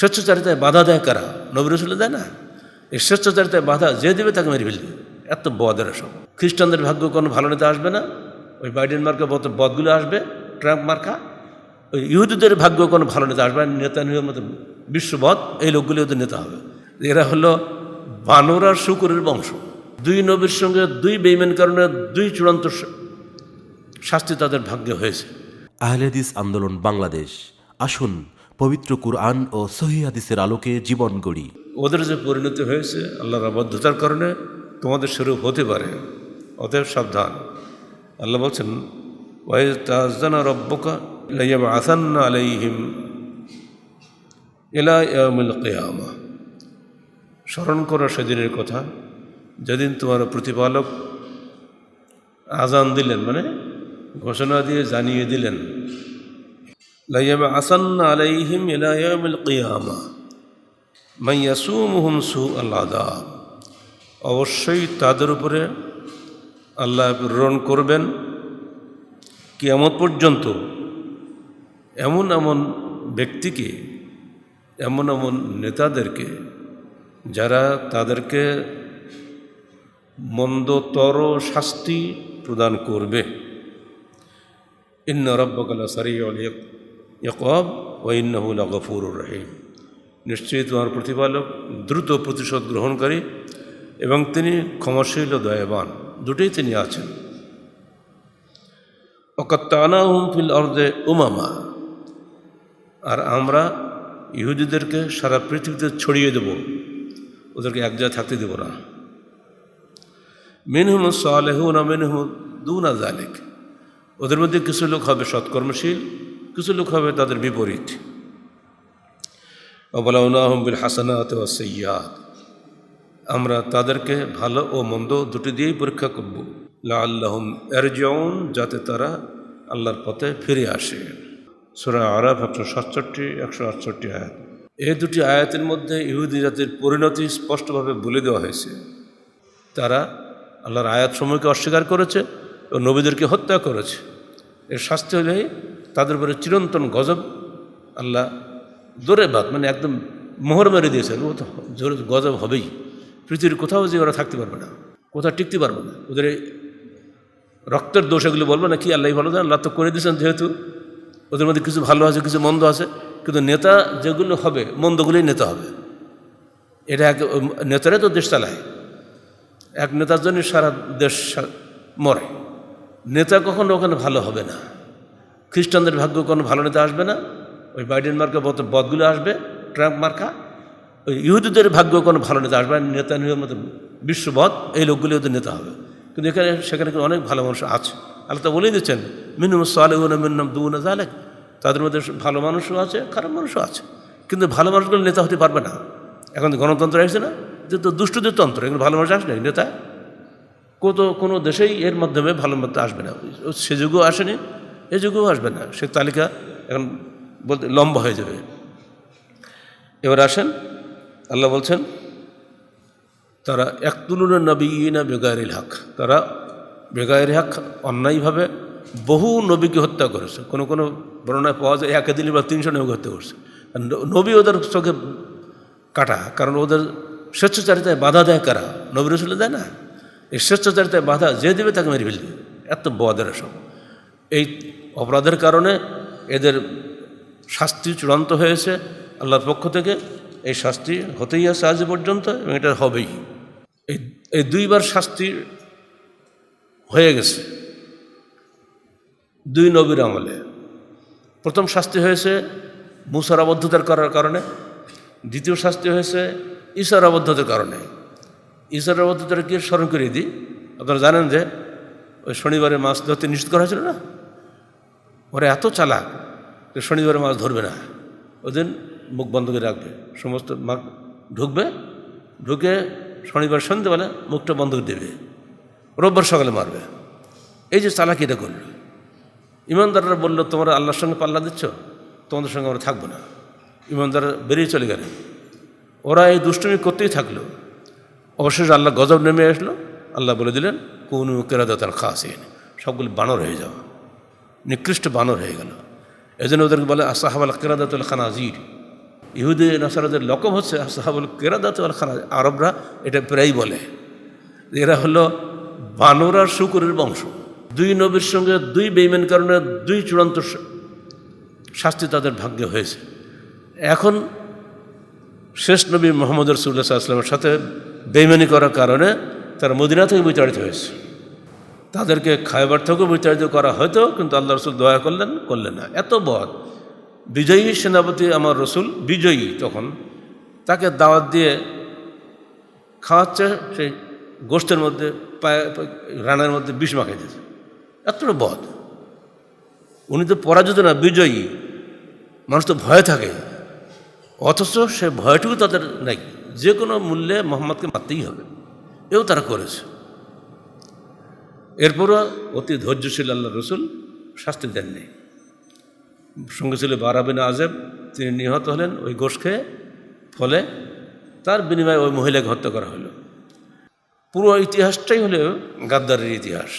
স্বেচ্ছাচারিতায় বাধা দেয় কারা? নবী রাসূল দেয় না? এই স্বেচ্ছাচারিতায় বাধা যে দেবে তাকে মেরে ফেলবে। এত বদেরা সব। খ্রিস্টানদের ভাগ্য কোনো ভালো নেতা আসবে না, ওই বাইডেন মার্কা বদগুলো আসবে, ট্রাম্প মার্কা। ওই ইহুদিদের ভাগ্য কোনো ভালো নেতা আসবে, নেতানিয়াহুর মতো বিশ্ববদ, এই লোকগুলি ওদের নেতা হবে। এরা হলো বানর আর শূকরের বংশ। দুই নবীর সঙ্গে দুই বেঈমান কারণে দুই চূড়ান্ত শাস্তি তাদের ভাগ্যে হয়েছে। আহলে হাদিস আন্দোলন বাংলাদেশ, আসুন পবিত্র কুরআন ও সহিহ হাদিসের আলোকে জীবন গড়ি। ওদের যে পরিণতি হয়েছে আল্লাহর অবাধ্যতার কারণে তোমাদের স্বরূপ হতে পারে, অতএব সাবধান। আল্লাহ বলছেন, ওয়াইজ তাআযানা রাব্বুকা লায়াবআসান্না আলাইহিম ইলা ইয়াউমিল কিয়ামাহ। স্মরণ করো সেদিনের কথা যেদিন তোমার প্রতিপালক আজান দিলেন, মানে ঘোষণা দিয়ে জানিয়ে দিলেন, লায়াবআসান্না আলাইহিম ইলা ইয়াউমিল কিয়ামাহ মান ইয়াসুমুহুম সুআল আযাব। অবশ্যই তাদের উপরে আল্লাহ প্রেরণ করবেন কিয়ামত পর্যন্ত এমন এমন ব্যক্তিকে, এমন এমন নেতাদেরকে যারা তাদেরকে মন্দতর শাস্তি প্রদান করবে। ইন্না রাব্বাকা লাসারিউল ইকাব ওয়া ইন্নাহু লাগফুরুর রহিম। নিশ্চয়ই তোমার প্রতিপালক দ্রুত প্রতিশোধ গ্রহণকারী এবং তিনি ক্ষমাশীল ও দয়াবান, দুটোই তিনি আছেন। ওয়াকাত্তানাহুম ফিল আরদে উমামা। আর আমরা ইহুদিদেরকে সারা পৃথিবীতে ছড়িয়ে দেব, ওদেরকে এক জায়গায় থাকতে দেব না। মিনহুম সালেহুন ওয়া মিনহুম দুনা যালিক। ওদের মধ্যে কিছু লোক হবে সৎকর্মশীল, কিছু লোক হবে তাদের বিপরীত। ওয়াবালাউনাহুম বিল হাসানাতি ওয়াস সাইয়্যাত। আমরা তাদেরকে ভালো ও মন্দ দুটি দিয়েই পরীক্ষা করব। লাআল্লাহুম ইয়ারজিউন, যাতে তারা আল্লাহর পথে ফিরে আসে। সূরা আরাফ 167-168 আয়াত। এই দুটি আয়াতের মধ্যে ইহুদি জাতির পরিণতি স্পষ্টভাবে বলে দেওয়া হয়েছে। তারা আল্লাহর আয়াতসমূহকে অস্বীকার করেছে ও নবীদেরকে হত্যা করেছে। এর শাস্তি হলে তাদের উপরে চিরন্তন গজব আল্লাহ দূরে বাদ, মানে একদম মোহর মেরে দিয়েছেন। ও তো জোরে গজব হবেই। পৃথিবীর কোথাও যে ওরা থাকতে পারবে না, কোথাও টিকতে পারবে না। ওদের এই রক্তের দোষ এগুলো বলবে না, কি আল্লাহ ভালো জানেন, আল্লাহ তো করে দিয়েছেন। যেহেতু ওদের মধ্যে কিছু ভালো আছে, কিছু মন্দ আছে, কিন্তু নেতা যেগুলো হবে মন্দগুলোই নেতা হবে। এটা এক নেতারাই তো দেশ চালায়। এক নেতার জন্য সারা দেশ মরে। নেতা কখনো ওখানে ভালো হবে না। খ্রিস্টানদের ভাগ্য কোনো ভালো নেতা আসবে না, ওই বাইডেন মার্কা বদগুলো আসবে, ট্রাম্প মার্কা। ওই ইহুদিদের ভাগ্য কোনো ভালো নেতা আসবে, নেতানিয়াহুর মতো বিশ্ববদ, এই লোকগুলি ওদের নেতা হবে। কিন্তু সেখানে কিন্তু অনেক ভালো মানুষ আছে। আল্লাহ তো বলেই দিচ্ছেন, মিনহুম সালেহুন ওয়া মিনহুম দুনা যালিক। তাদের মধ্যে ভালো মানুষও আছে, খারাপ মানুষও আছে, কিন্তু ভালো মানুষগুলো নেতা হতে পারবে না। এখন গণতন্ত্র আসছে না, যে তো দুষ্টদের তন্ত্র, এগুলো ভালো মানুষ আসবে নেতা। কোনো দেশেই এর মাধ্যমে ভালো মতো আসবে না। সে যুগও আসেনি, এ যুগেও আসবে না। সে তালিকা এখন বলতে লম্বা হয়ে যাবে। এবার আসেন, আল্লাহ বলছেন, তারা ইয়াকতুলুনা নবিয়্যিনা বিগাইরিল হক। তারা বেগাইর হক, অন্যায়ভাবে বহু নবীকে হত্যা করেছে। কোনো কোনো বর্ণনায় পাওয়া যায় একে দিনই বা 300 নবীকে হত্যা করছে। নবী ওদের চোখে কাটা, কারণ ওদের স্বেচ্ছাচারিতায় বাধা দেয় কারা? নবী রাসূল দেয় না? এই স্বেচ্ছাচারিতায় বাধা যে দেবে তাকে মেরে ফেলবে। এত বদেরা সব। এই অপরাধের কারণে এদের শাস্তি চূড়ান্ত হয়েছে আল্লাহর পক্ষ থেকে। এই শাস্তি হতেই আছে আজ পর্যন্ত, এবং এটা হবেই। এই দুইবার শাস্তি হয়ে গেছে দুই নবীর আমলে। প্রথম শাস্তি হয়েছে মুসার আবদ্ধতার করার কারণে, দ্বিতীয় শাস্তি হয়েছে ঈসার আবদ্ধতার কারণে। ঈসার আবদ্ধতার কি স্মরণ করিয়ে দিই। আপনারা জানেন যে ওই শনিবারে মাছ ধরতে নিষেধ করা হয়েছিল না? ওরা এত চালাক যে শনিবারে মাছ ধরবে না, ওই দিন মুখ বন্ধ করে রাখবে। সমস্ত মাছ ঢুকবে, ঢুকে শনিবার সন্ধ্যেবেলা মুখটা বন্ধ করে দেবে, রোববার সকালে মারবে। এই যে চালাকিটা করলো, ইমানদাররা বললো, তোমরা আল্লাহর সঙ্গে পাল্লা দিচ্ছ, তোমাদের সঙ্গে আমরা থাকবো না। ইমানদাররা বেরিয়ে চলে গেলেন। ওরা এই দুষ্টুমি করতেই থাকলো। অবশেষে আল্লাহ গজব নেমে আসলো। আল্লাহ বলে দিলেন, কুনু কিরাদাতান খাসিন, সবগুলো বানর হয়ে যাও, নিকৃষ্ট বানর হয়ে গেল। এই জন্য ওদেরকে বলে আসহাবাল কিরাদাতুল খানাজির, ইহুদি নাসারাদের লকব হচ্ছে আসহাবুল কেরাদাত ওয়াল খানাজ। আরবরা এটা প্রায়ই বলে, এরা হলো বানর আর শুকরের বংশ। দুই নবীর সঙ্গে দুই বেঈমান কারণে দুই চূড়ান্ত শাস্তি তাদের ভাগ্যে হয়েছে। এখন শেষ নবী মোহাম্মদ রাসূলুল্লাহ সাল্লাল্লাহু আলাইহি ওয়াসাল্লামের সাথে বেঈমানি করার কারণে তারা মদিনা থেকে বিতাড়িত হয়েছে। তাদেরকে খায়বার থেকেও বিতাড়িত করা হয়তো, কিন্তু আল্লাহ রসুল দয়া করলেন না। এত বদ বিজয়ী সেনাপতি আমার রসুল, বিজয়ী তখন, তাকে দাওয়াত দিয়ে খাওয়াচ্ছে, সেই গোশতের মধ্যে রানের মধ্যে বিষ মাখিয়ে দিয়েছে। এতটা বদ। উনি তো পরাজিত না, বিজয়ী। মানুষ তো ভয়ে থাকে, অথচ সে ভয়টুকু তাদের নাই। যে কোনো মূল্যে মোহাম্মদকে মারতেই হবে, এও তারা করেছে। এরপরও অতি ধৈর্যশীল আল্লাহ রসুল শাস্তি দেননি। সঙ্গে ছিল বারা বিন আজেব, তিনি নিহত হলেন ওই গোশ খেয়ে। ফলে তার বিনিময়ে ওই মহিলাকে হত্যা করা হলো। পুরো ইতিহাসটাই হলো গাদ্দারের ইতিহাস।